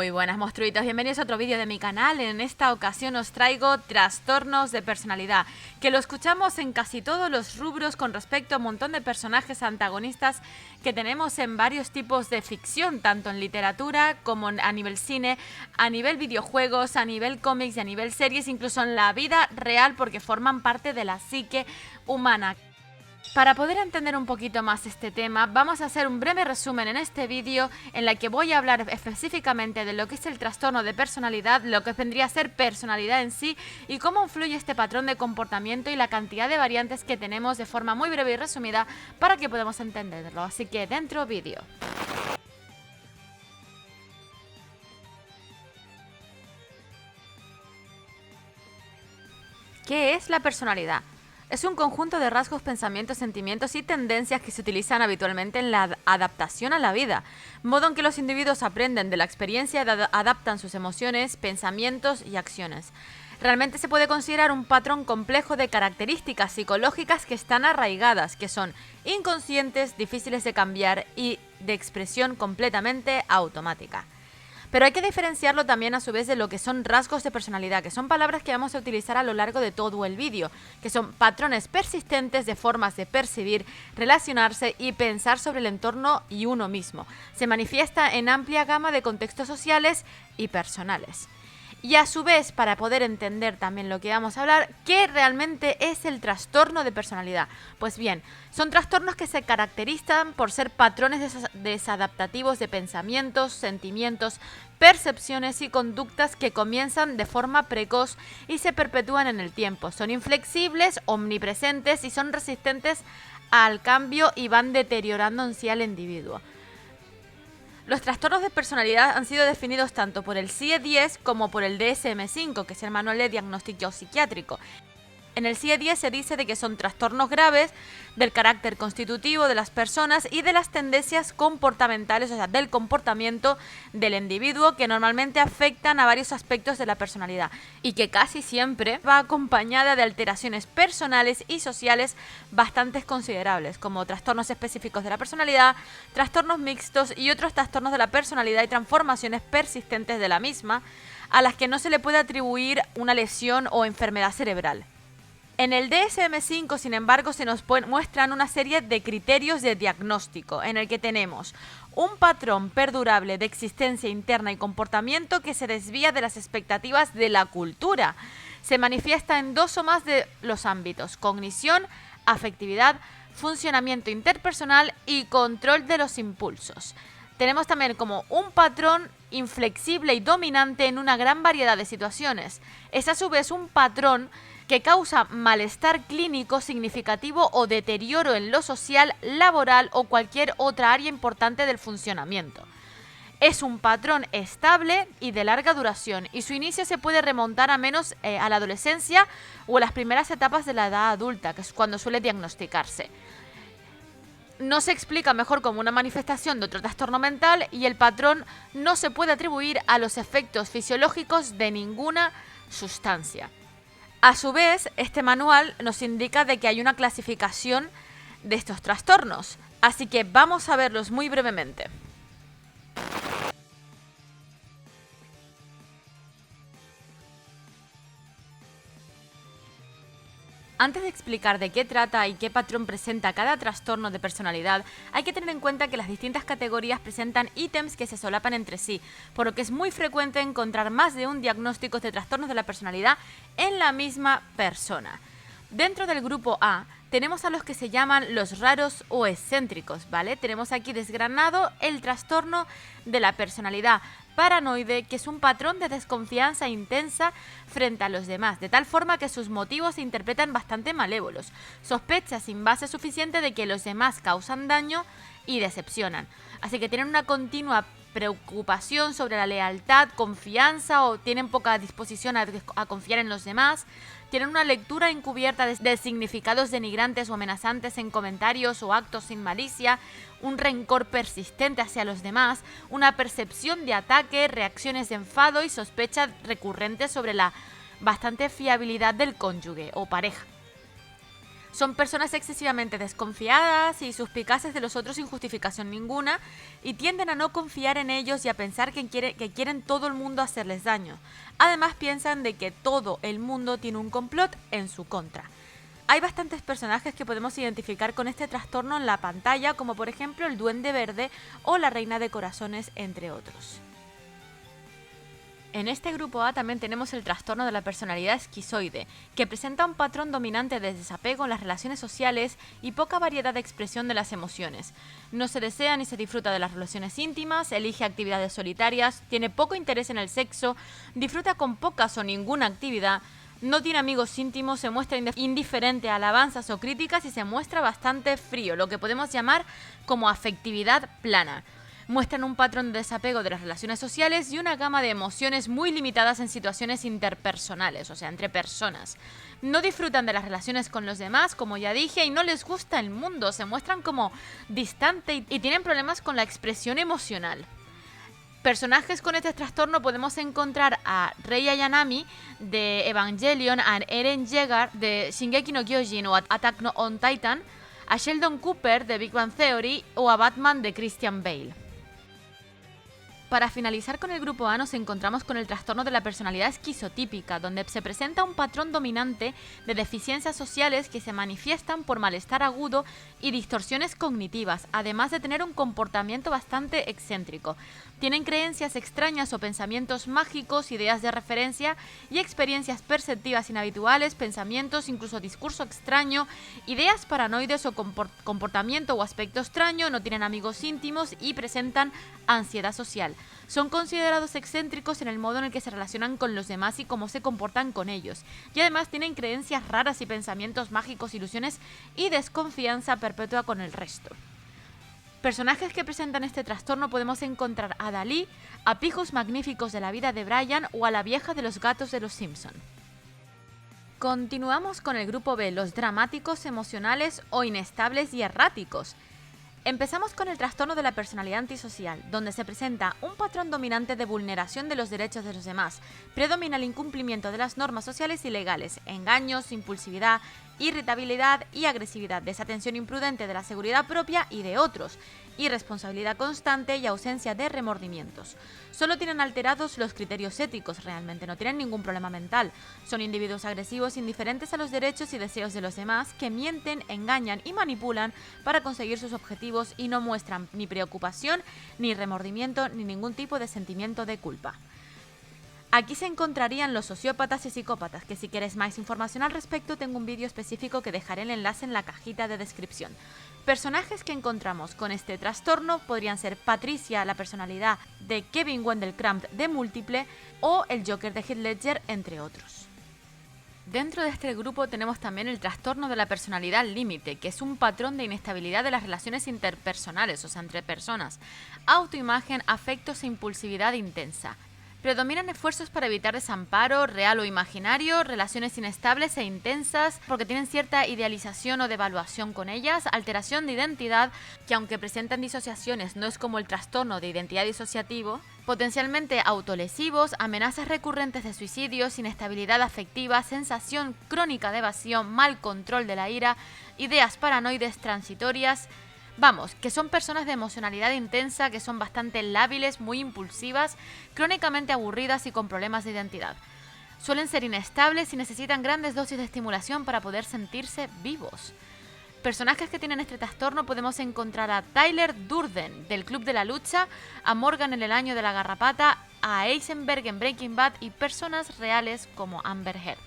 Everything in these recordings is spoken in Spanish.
Muy buenas monstruitos, bienvenidos a otro vídeo de mi canal. En esta ocasión os traigo trastornos de personalidad, que lo escuchamos en casi todos los rubros con respecto a un montón de personajes antagonistas que tenemos en varios tipos de ficción, tanto en literatura como a nivel cine, a nivel videojuegos, a nivel cómics y a nivel series, incluso en la vida real, porque forman parte de la psique humana. Para poder entender un poquito más este tema, vamos a hacer un breve resumen en este vídeo en la que voy a hablar específicamente de lo que es el trastorno de personalidad, lo que vendría a ser personalidad en sí y cómo influye este patrón de comportamiento y la cantidad de variantes que tenemos de forma muy breve y resumida para que podamos entenderlo. Así que dentro vídeo. ¿Qué es la personalidad? Es un conjunto de rasgos, pensamientos, sentimientos y tendencias que se utilizan habitualmente en la adaptación a la vida, modo en que los individuos aprenden de la experiencia y adaptan sus emociones, pensamientos y acciones. Realmente se puede considerar un patrón complejo de características psicológicas que están arraigadas, que son inconscientes, difíciles de cambiar y de expresión completamente automática. Pero hay que diferenciarlo también a su vez de lo que son rasgos de personalidad, que son palabras que vamos a utilizar a lo largo de todo el vídeo, que son patrones persistentes de formas de percibir, relacionarse y pensar sobre el entorno y uno mismo. Se manifiesta en amplia gama de contextos sociales y personales. Y a su vez, para poder entender también lo que vamos a hablar, ¿qué realmente es el trastorno de personalidad? Pues bien, son trastornos que se caracterizan por ser patrones desadaptativos de pensamientos, sentimientos, percepciones y conductas que comienzan de forma precoz y se perpetúan en el tiempo. Son inflexibles, omnipresentes y son resistentes al cambio y van deteriorando en sí al individuo. Los trastornos de personalidad han sido definidos tanto por el CIE-10 como por el DSM-5, que es el Manual de Diagnóstico Psiquiátrico. En el CIE-10 se dice de que son trastornos graves del carácter constitutivo de las personas y de las tendencias comportamentales, o sea, del comportamiento del individuo, que normalmente afectan a varios aspectos de la personalidad y que casi siempre va acompañada de alteraciones personales y sociales bastante considerables, como trastornos específicos de la personalidad, trastornos mixtos y otros trastornos de la personalidad y transformaciones persistentes de la misma, a las que no se le puede atribuir una lesión o enfermedad cerebral. En el DSM-5, sin embargo, se nos muestran una serie de criterios de diagnóstico en el que tenemos un patrón perdurable de existencia interna y comportamiento que se desvía de las expectativas de la cultura. Se manifiesta en dos o más de los ámbitos: cognición, afectividad, funcionamiento interpersonal y control de los impulsos. Tenemos también como un patrón inflexible y dominante en una gran variedad de situaciones. Es a su vez un patrón que causa malestar clínico significativo o deterioro en lo social, laboral o cualquier otra área importante del funcionamiento. Es un patrón estable y de larga duración y su inicio se puede remontar a menos a la adolescencia o a las primeras etapas de la edad adulta, que es cuando suele diagnosticarse. No se explica mejor como una manifestación de otro trastorno mental y el patrón no se puede atribuir a los efectos fisiológicos de ninguna sustancia. A su vez, este manual nos indica de que hay una clasificación de estos trastornos, así que vamos a verlos muy brevemente. Antes de explicar de qué trata y qué patrón presenta cada trastorno de personalidad, hay que tener en cuenta que las distintas categorías presentan ítems que se solapan entre sí, por lo que es muy frecuente encontrar más de un diagnóstico de trastornos de la personalidad en la misma persona. Dentro del grupo A tenemos a los que se llaman los raros o excéntricos, ¿vale? Tenemos aquí desgranado el trastorno de la personalidad paranoide, que es un patrón de desconfianza intensa frente a los demás, de tal forma que sus motivos se interpretan bastante malévolos. Sospecha sin base suficiente de que los demás causan daño y decepcionan. Así que tienen una continua preocupación sobre la lealtad, confianza o tienen poca disposición a confiar en los demás. Tienen una lectura encubierta de significados denigrantes o amenazantes en comentarios o actos sin malicia, un rencor persistente hacia los demás, una percepción de ataque, reacciones de enfado y sospechas recurrentes sobre la bastante fiabilidad del cónyuge o pareja. Son personas excesivamente desconfiadas y suspicaces de los otros sin justificación ninguna y tienden a no confiar en ellos y a pensar que quieren todo el mundo hacerles daño. Además piensan de que todo el mundo tiene un complot en su contra. Hay bastantes personajes que podemos identificar con este trastorno en la pantalla, como por ejemplo el Duende Verde o la Reina de Corazones, entre otros. En este grupo A también tenemos el trastorno de la personalidad esquizoide, que presenta un patrón dominante de desapego en las relaciones sociales y poca variedad de expresión de las emociones. No se desea ni se disfruta de las relaciones íntimas, elige actividades solitarias, tiene poco interés en el sexo, disfruta con pocas o ninguna actividad, no tiene amigos íntimos, se muestra indiferente a alabanzas o críticas y se muestra bastante frío, lo que podemos llamar como afectividad plana. Muestran un patrón de desapego de las relaciones sociales y una gama de emociones muy limitadas en situaciones interpersonales, o sea, entre personas. No disfrutan de las relaciones con los demás, como ya dije, y no les gusta el mundo, se muestran como distante y tienen problemas con la expresión emocional. Personajes con este trastorno podemos encontrar a Rei Ayanami de Evangelion, a Eren Yeager de Shingeki no Kyojin o Attack on Titan, a Sheldon Cooper de Big Bang Theory o a Batman de Christian Bale. Para finalizar con el grupo A nos encontramos con el trastorno de la personalidad esquizotípica, donde se presenta un patrón dominante de deficiencias sociales que se manifiestan por malestar agudo y distorsiones cognitivas, además de tener un comportamiento bastante excéntrico. Tienen creencias extrañas o pensamientos mágicos, ideas de referencia y experiencias perceptivas inhabituales, pensamientos, incluso discurso extraño, ideas paranoides o comportamiento o aspecto extraño, no tienen amigos íntimos y presentan ansiedad social. Son considerados excéntricos en el modo en el que se relacionan con los demás y cómo se comportan con ellos. Y además tienen creencias raras y pensamientos mágicos, ilusiones y desconfianza perpetua con el resto. Personajes que presentan este trastorno podemos encontrar a Dalí, a pijos magníficos de la vida de Brian o a la vieja de los gatos de los Simpson. Continuamos con el grupo B, los dramáticos, emocionales o inestables y erráticos. Empezamos con el trastorno de la personalidad antisocial, donde se presenta un patrón dominante de vulneración de los derechos de los demás. Predomina el incumplimiento de las normas sociales y legales, engaños, impulsividad, irritabilidad y agresividad, desatención imprudente de la seguridad propia y de otros, irresponsabilidad constante y ausencia de remordimientos. Solo tienen alterados los criterios éticos, realmente no tienen ningún problema mental. Son individuos agresivos indiferentes a los derechos y deseos de los demás que mienten, engañan y manipulan para conseguir sus objetivos y no muestran ni preocupación, ni remordimiento, ni ningún tipo de sentimiento de culpa. Aquí se encontrarían los sociópatas y psicópatas, que si quieres más información al respecto tengo un vídeo específico que dejaré el enlace en la cajita de descripción. Personajes que encontramos con este trastorno podrían ser Patricia, la personalidad de Kevin Wendell Crumb de Múltiple, o el Joker de Heath Ledger, entre otros. Dentro de este grupo tenemos también el trastorno de la personalidad límite, que es un patrón de inestabilidad de las relaciones interpersonales, o sea, entre personas, autoimagen, afectos e impulsividad intensa. Predominan esfuerzos para evitar desamparo, real o imaginario, relaciones inestables e intensas, porque tienen cierta idealización o devaluación con ellas, alteración de identidad, que aunque presentan disociaciones no es como el trastorno de identidad disociativo, potencialmente autolesivos, amenazas recurrentes de suicidios, inestabilidad afectiva, sensación crónica de evasión, mal control de la ira, ideas paranoides transitorias. Vamos, que son personas de emocionalidad intensa, que son bastante lábiles, muy impulsivas, crónicamente aburridas y con problemas de identidad. Suelen ser inestables y necesitan grandes dosis de estimulación para poder sentirse vivos. Personajes que tienen este trastorno podemos encontrar a Tyler Durden, del Club de la Lucha, a Morgan en El Año de la Garrapata, a Eisenberg en Breaking Bad y personas reales como Amber Heard.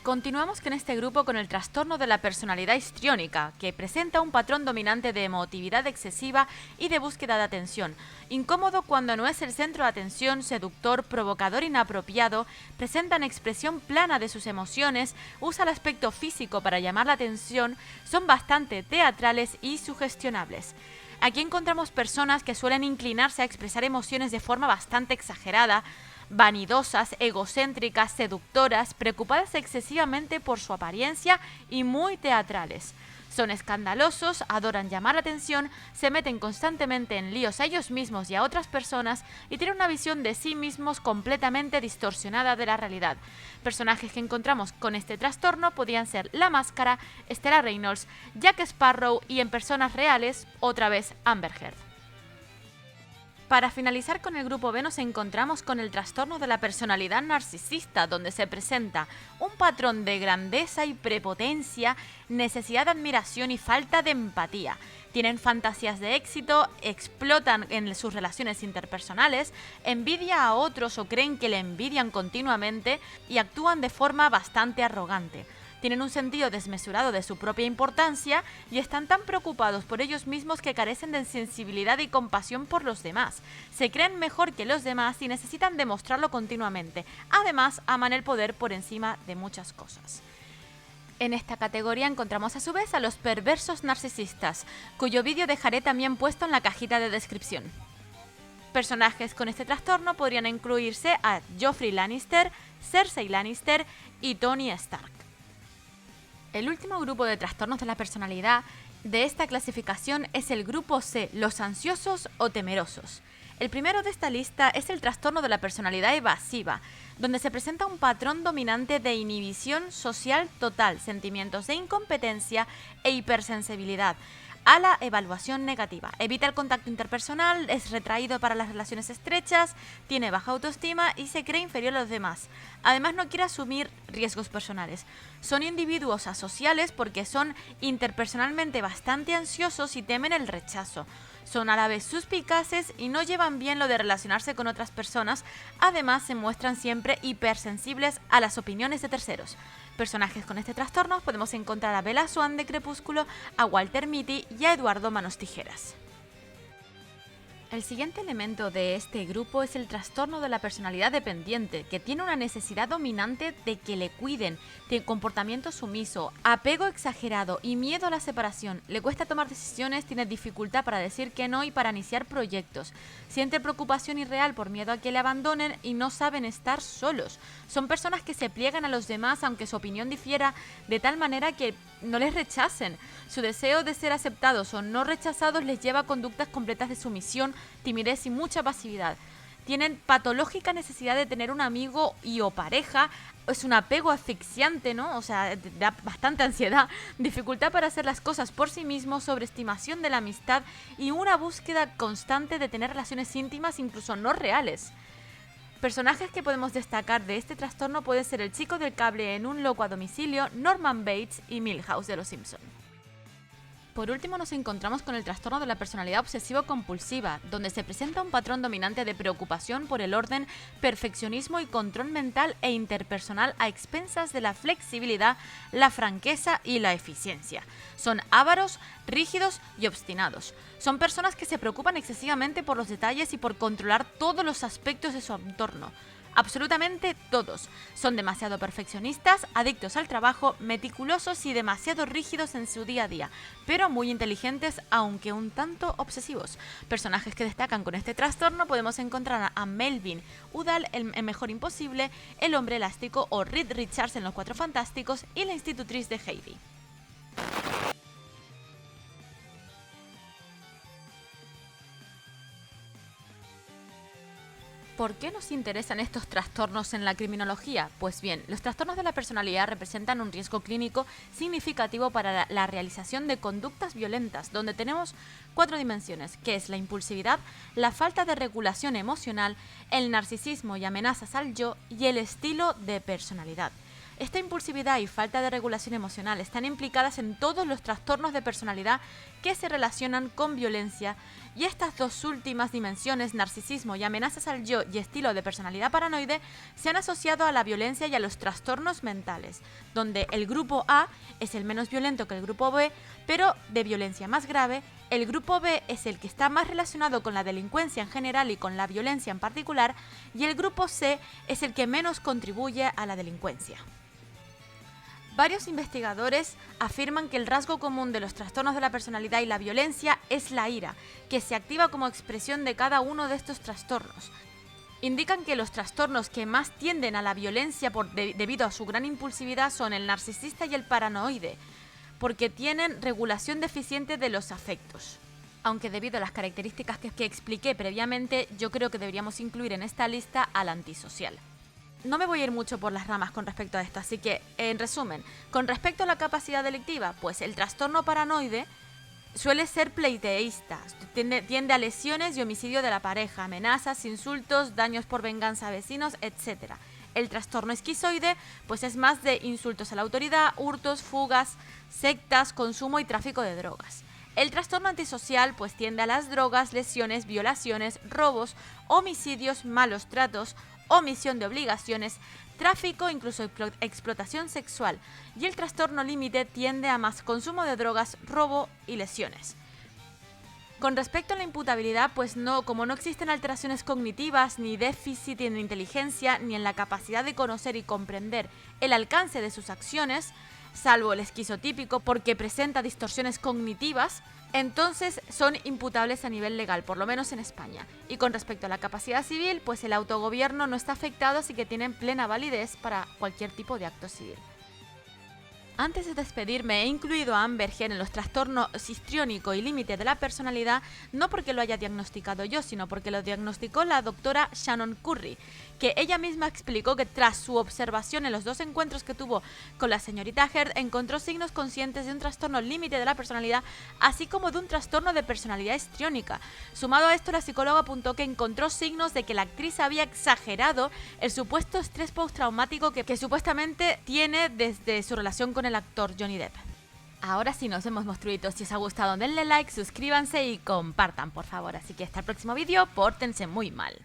Continuamos con este grupo con el trastorno de la personalidad histriónica, que presenta un patrón dominante de emotividad excesiva y de búsqueda de atención. Incómodo cuando no es el centro de atención, seductor, provocador inapropiado, presentan expresión plana de sus emociones, usa el aspecto físico para llamar la atención, son bastante teatrales y sugestionables. Aquí encontramos personas que suelen inclinarse a expresar emociones de forma bastante exagerada, vanidosas, egocéntricas, seductoras, preocupadas excesivamente por su apariencia y muy teatrales. Son escandalosos, adoran llamar la atención, se meten constantemente en líos a ellos mismos y a otras personas y tienen una visión de sí mismos completamente distorsionada de la realidad. Personajes que encontramos con este trastorno podían ser La Máscara, Stella Reynolds, Jack Sparrow y en personas reales, otra vez Amber Heard. Para finalizar con el grupo B nos encontramos con el trastorno de la personalidad narcisista, donde se presenta un patrón de grandeza y prepotencia, necesidad de admiración y falta de empatía. Tienen fantasías de éxito, explotan en sus relaciones interpersonales, envidia a otros o creen que le envidian continuamente y actúan de forma bastante arrogante. Tienen un sentido desmesurado de su propia importancia y están tan preocupados por ellos mismos que carecen de sensibilidad y compasión por los demás. Se creen mejor que los demás y necesitan demostrarlo continuamente. Además, aman el poder por encima de muchas cosas. En esta categoría encontramos a su vez a los perversos narcisistas, cuyo vídeo dejaré también puesto en la cajita de descripción. Personajes con este trastorno podrían incluirse a Joffrey Lannister, Cersei Lannister y Tony Stark. El último grupo de trastornos de la personalidad de esta clasificación es el grupo C, los ansiosos o temerosos. El primero de esta lista es el trastorno de la personalidad evasiva, donde se presenta un patrón dominante de inhibición social total, sentimientos de incompetencia e hipersensibilidad a la evaluación negativa. Evita el contacto interpersonal, es retraído para las relaciones estrechas, tiene baja autoestima y se cree inferior a los demás. Además, no quiere asumir riesgos personales. Son individuos asociales porque son interpersonalmente bastante ansiosos y temen el rechazo. Son a la vez suspicaces y no llevan bien lo de relacionarse con otras personas. Además, se muestran siempre hipersensibles a las opiniones de terceros. Personajes con este trastorno podemos encontrar a Bella Swan de Crepúsculo, a Walter Mitty y a Eduardo Manos Tijeras. El siguiente elemento de este grupo es el trastorno de la personalidad dependiente, que tiene una necesidad dominante de que le cuiden, tiene comportamiento sumiso, apego exagerado y miedo a la separación. Le cuesta tomar decisiones, tiene dificultad para decir que no y para iniciar proyectos. Siente preocupación irreal por miedo a que le abandonen y no saben estar solos. Son personas que se pliegan a los demás aunque su opinión difiera, de tal manera que no les rechacen. Su deseo de ser aceptados o no rechazados les lleva a conductas completas de sumisión, timidez y mucha pasividad. Tienen patológica necesidad de tener un amigo y o pareja. Es un apego asfixiante, ¿no? O sea, da bastante ansiedad, dificultad para hacer las cosas por sí mismos, sobreestimación de la amistad y una búsqueda constante de tener relaciones íntimas, incluso no reales. Personajes que podemos destacar de este trastorno pueden ser el chico del cable en Un loco a domicilio, Norman Bates y Milhouse de Los Simpson. Por último nos encontramos con el trastorno de la personalidad obsesivo-compulsiva, donde se presenta un patrón dominante de preocupación por el orden, perfeccionismo y control mental e interpersonal a expensas de la flexibilidad, la franqueza y la eficiencia. Son ávaros, rígidos y obstinados. Son personas que se preocupan excesivamente por los detalles y por controlar todos los aspectos de su entorno. Absolutamente todos. Son demasiado perfeccionistas, adictos al trabajo, meticulosos y demasiado rígidos en su día a día, pero muy inteligentes, aunque un tanto obsesivos. Personajes que destacan con este trastorno podemos encontrar a Melvin Udall, el mejor imposible, el hombre elástico o Reed Richards en Los Cuatro Fantásticos y la institutriz de Heidi. ¿Por qué nos interesan estos trastornos en la criminología? Pues bien, los trastornos de la personalidad representan un riesgo clínico significativo para la realización de conductas violentas, donde tenemos 4 dimensiones, que es la impulsividad, la falta de regulación emocional, el narcisismo y amenazas al yo y el estilo de personalidad. Esta impulsividad y falta de regulación emocional están implicadas en todos los trastornos de personalidad que se relacionan con violencia, y estas dos últimas dimensiones, narcisismo y amenazas al yo y estilo de personalidad paranoide, se han asociado a la violencia y a los trastornos mentales, donde el grupo A es el menos violento que el grupo B, pero de violencia más grave. El grupo B es el que está más relacionado con la delincuencia en general y con la violencia en particular, y el grupo C es el que menos contribuye a la delincuencia. Varios investigadores afirman que el rasgo común de los trastornos de la personalidad y la violencia es la ira, que se activa como expresión de cada uno de estos trastornos. Indican que los trastornos que más tienden a la violencia debido a su gran impulsividad son el narcisista y el paranoide. porque tienen regulación deficiente de los afectos. Aunque debido a las características que expliqué previamente, yo creo que deberíamos incluir en esta lista al antisocial. No me voy a ir mucho por las ramas con respecto a esto, así que, en resumen, con respecto a la capacidad delictiva, pues el trastorno paranoide suele ser pleiteísta, tiende a lesiones y homicidio de la pareja, amenazas, insultos, daños por venganza a vecinos, etc. El trastorno esquizoide, pues es más de insultos a la autoridad, hurtos, fugas, sectas, consumo y tráfico de drogas. El trastorno antisocial, pues tiende a las drogas, lesiones, violaciones, robos, homicidios, malos tratos, omisión de obligaciones, tráfico, incluso explotación sexual. Y el trastorno límite tiende a más consumo de drogas, robo y lesiones. Con respecto a la imputabilidad, pues como no existen alteraciones cognitivas, ni déficit en inteligencia, ni en la capacidad de conocer y comprender el alcance de sus acciones, salvo el esquizotípico porque presenta distorsiones cognitivas, entonces son imputables a nivel legal, por lo menos en España. Y con respecto a la capacidad civil, pues el autogobierno no está afectado, así que tienen plena validez para cualquier tipo de acto civil. Antes de despedirme, he incluido a Amber Heard en los trastornos histriónico y límite de la personalidad, no porque lo haya diagnosticado yo, sino porque lo diagnosticó la doctora Shannon Curry, que ella misma explicó que tras su observación en los 2 encuentros que tuvo con la señorita Heard, encontró signos conscientes de un trastorno límite de la personalidad, así como de un trastorno de personalidad histriónica. Sumado a esto, la psicóloga apuntó que encontró signos de que la actriz había exagerado el supuesto estrés postraumático que supuestamente tiene desde su relación con el actor Johnny Depp. Ahora sí, nos vemos, monstruitos. Si os ha gustado, denle like, suscríbanse y compartan, por favor. Así que hasta el próximo vídeo, pórtense muy mal.